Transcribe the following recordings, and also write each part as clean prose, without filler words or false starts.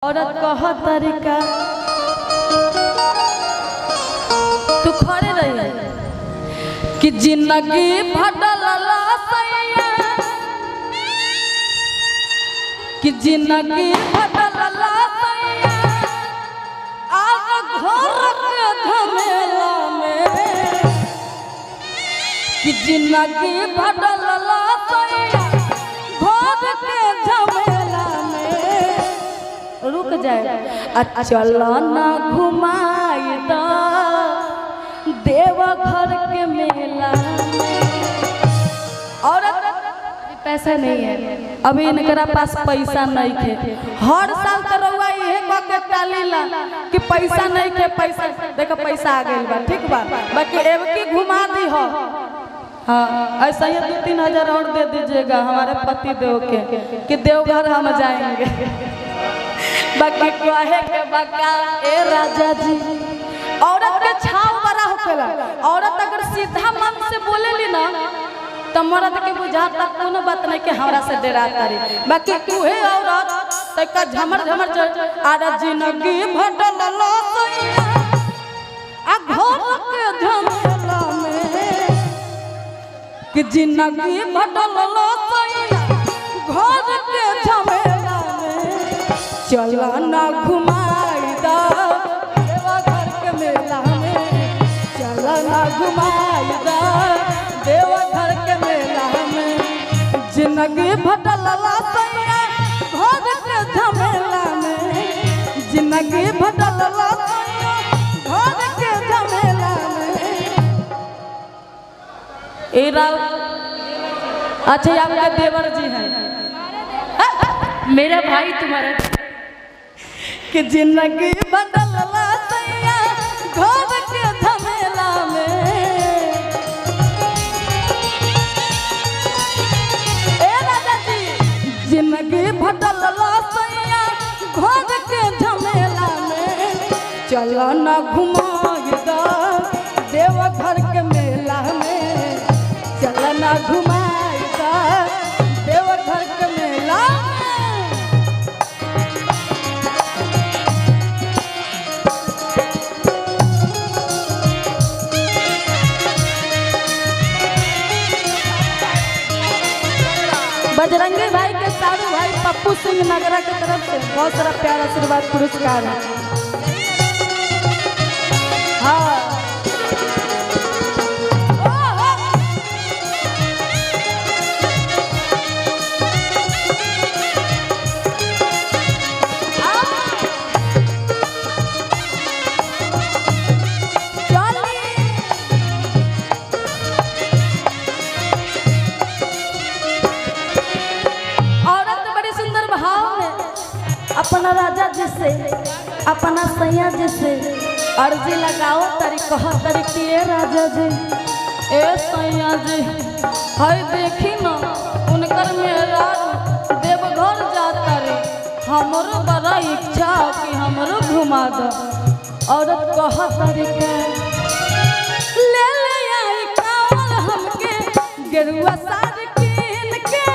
औरत कह तरीका तू खड़े रही कि जिंदगी भटल सैया कि जिंदगी भटल सैया आग घर के झमेला में कि जिंदगी भटल सैया घर के झमेला में रुक जाए चलो ना घुमाई दो देवघर के मेला में। औरत पैसा नहीं है, अभी इनकरा पास पैसा नहीं है। हर साल तो रउआ ये कह के टालीला कि पैसा नहीं है, पैसा देखो पैसा आ गई बा, ठीक बा, बाकी एव की घुमा दी हो। हाँ ऐसा ही 2-3 हजार और दे दीजिएगा हमारे पति देव के कि देवघर हम जाएंगे। बाकी कहे के बका ए राजा जी औरत के छाव बड़ा होखेला। औरत अगर सीधा मन से बोलेली ना तो मर्द के बुझाता कोनो बात नहीं कि हमरा से डराता रे। बाकी उहे औरत तका झमर झमर आरा जिंदगी भटल सैया आ घर के झमेला में कि जिंदगी भटल सैया घर के झमेला में चलो ना घुमाई दो देवघर के मेला में। चलो ना घुमाई दो देवघर के मेला में जिंदगी भटल सैया घर के झमेला में। जिंदगी भटल सैया घर के झमेला में। ए राव अच्छा आपका देवर जी है मेरा भाई तुम्हारा कि जिंदगी बदल सैया घर के झमेला में। ए राजा जी जिंदगी बदल सैया घर के झमेला में चलो ना घुमाई दो देवघर के मेला में। चलो ना घुमाई दो देवघर के मेला में। बजरंगी भाई के साधु भाई पप्पू सिंह नगरा की तरफ से बहुत सारा प्यार आशीर्वाद पुरस्कार है। हाँ अपना राजा जी से अपना सैया जी से अर्जी लगाओ तरी कह तरी कि ए राजा जी ए सैया जी हई देखी न उनकर मेरा देवघर जाता रे हमरो बड़ा इच्छा कि हमरो घुमा दो। औरत कह तरी के ले ले आई कावल हमके गेरुआ साड़ी कीन के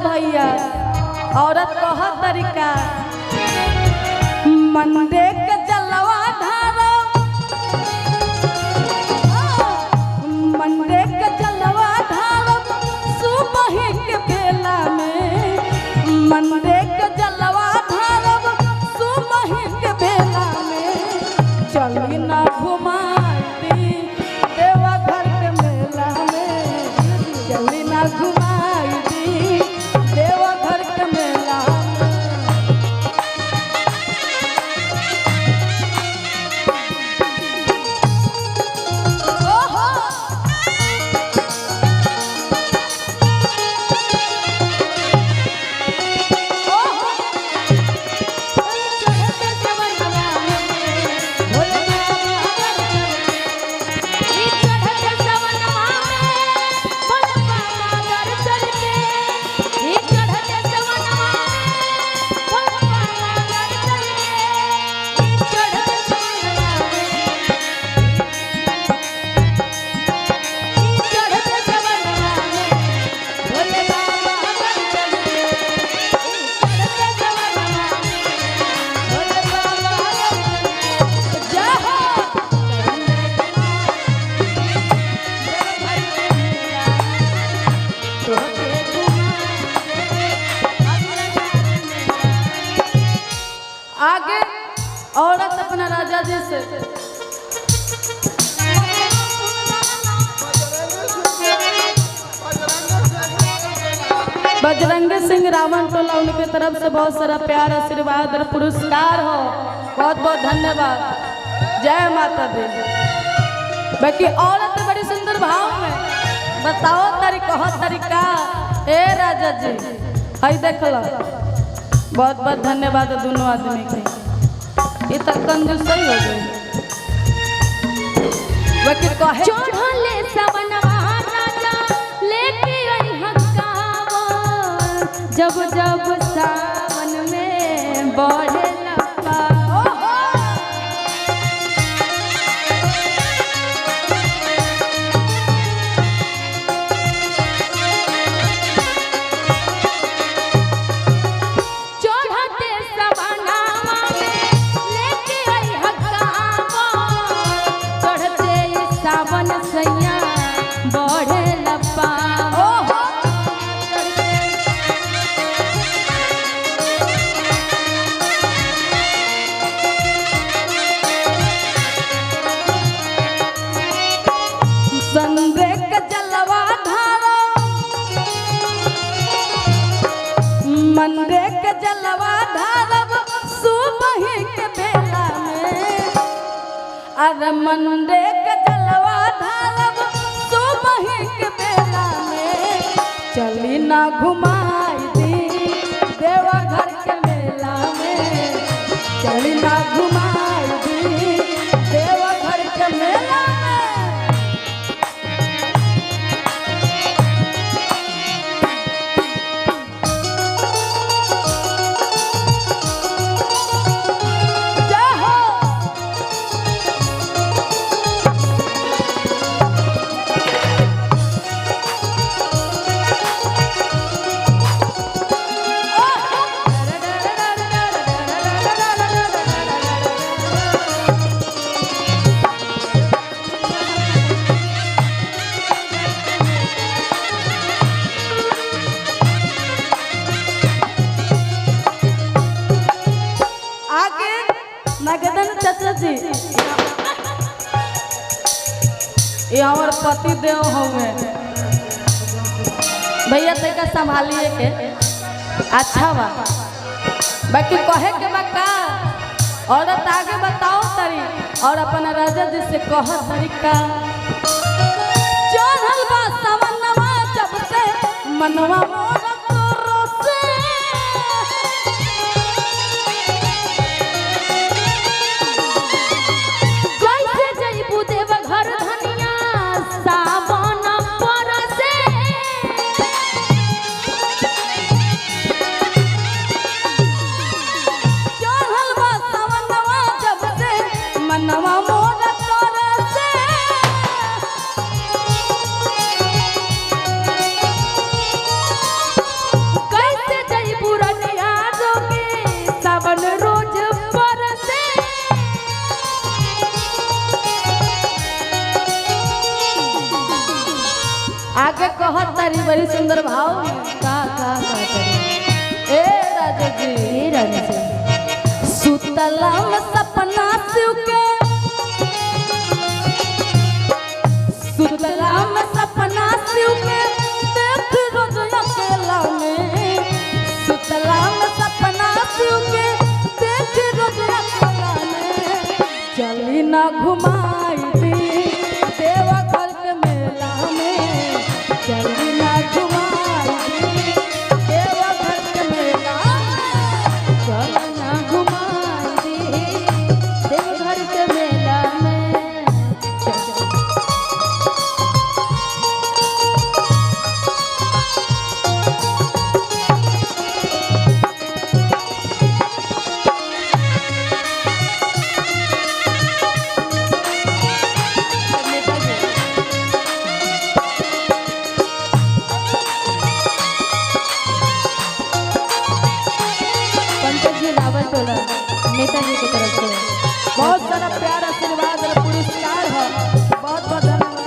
भैया औरत कह तरीका मंडे के जलवा ढारो मंडे के जलवा ढारो सुबह के बेला में। मंडे के जलवा ढारो सुबह के बेला में चली ना घुमाई देवघर के मेला में। चली ना घुमाई देवघर के मेला में। औरत अपना राजा जी से बजरंगी सिंह रावण टोला उनके तरफ से बहुत सारा प्यार आशीर्वाद और पुरस्कार हो। बहुत बहुत धन्यवाद। जय माता दी। बाकी औरत बड़ी सुंदर भाव में बताओ तरीका ए राजा जी आई देख लो। बहुत बहुत धन्यवाद दोनों आदमी के। ये तक कंजूस सही हो गई। बाकी कहे चढ़ले सवनवा राजा लेके आई हकावा जब जब सावन में बढ़े लपा मंडे के जलवा धारब सुबह के बेला में। अरे मंडे के जलवा धारब सुबह के बेला में। चली ना घुमाई दी देवघर के मेला में। चली ना घुमाई दी देवघर के मेला में। नगदन चाचा जी ये हमार पति देव होंगे भैया तरीका संभालिए के अच्छा बा। बाकी कहे के बा का औरत आगे बताओ तरी और अपना राजा जी से कह तरीका। चढ़ल बा सवनवा जब से मनवा मोर तोरो से। मनवा मोर तोरा से कैसे जइबू रनिया जोगे सावन रोज बरसे। आगे कहत तारी बड़ी सुंदर भाव का तरी ए राजा जी सुतला में सपना शिव के। सुतला में सपना शिव के देख रोज अकेला में। सुतला में सपना शिव के देख रोज अकेला में। चली ना घुमाई दी देवघर के मेला में। चली ना घुमाई दी देवघर के मेला में। चल ना घुमाई दी देवघर के मेला में। नेताजी की तरफ से बहुत सारा प्यार आशीर्वाद और पुरस्कार है। बहुत बहुत धन्यवाद।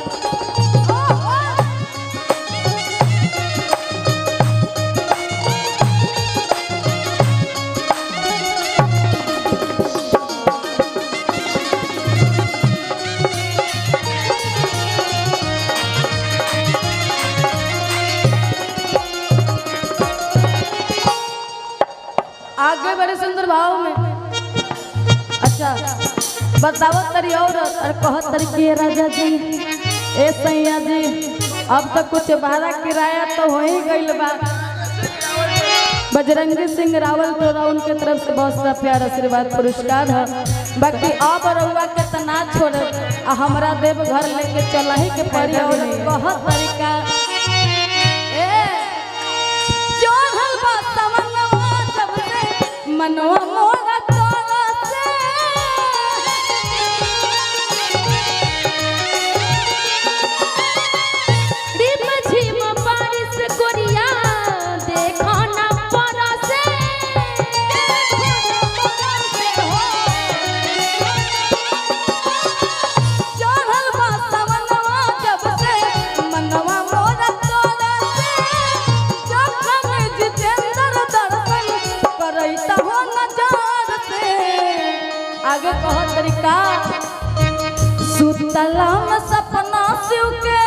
अच्छा बताओ तरी और कहत तरी के राजा जी ए सैया जी अब तक कुछ भाड़ा किराया तो हो ही गइल बा। बजरंगी सिंह रावल तोरा उनके तरफ से बहुत सारा प्यार आशीर्वाद पुरस्कार है। बाकी अब रउआ के तना छोड़ हमारा देव घर लेके चला ही के पड़ी और बहुत तरीका मनवा मोरा तोरा से रिम झिम बारिश गोरिया देखो ना परसे चढ़ल बा सवनवा जब से मनवा मोरा तोरा से जब में जितेंद्र दर्शन करैता हो नजर से। आगे कह तरीका सुतला में सपना शिव के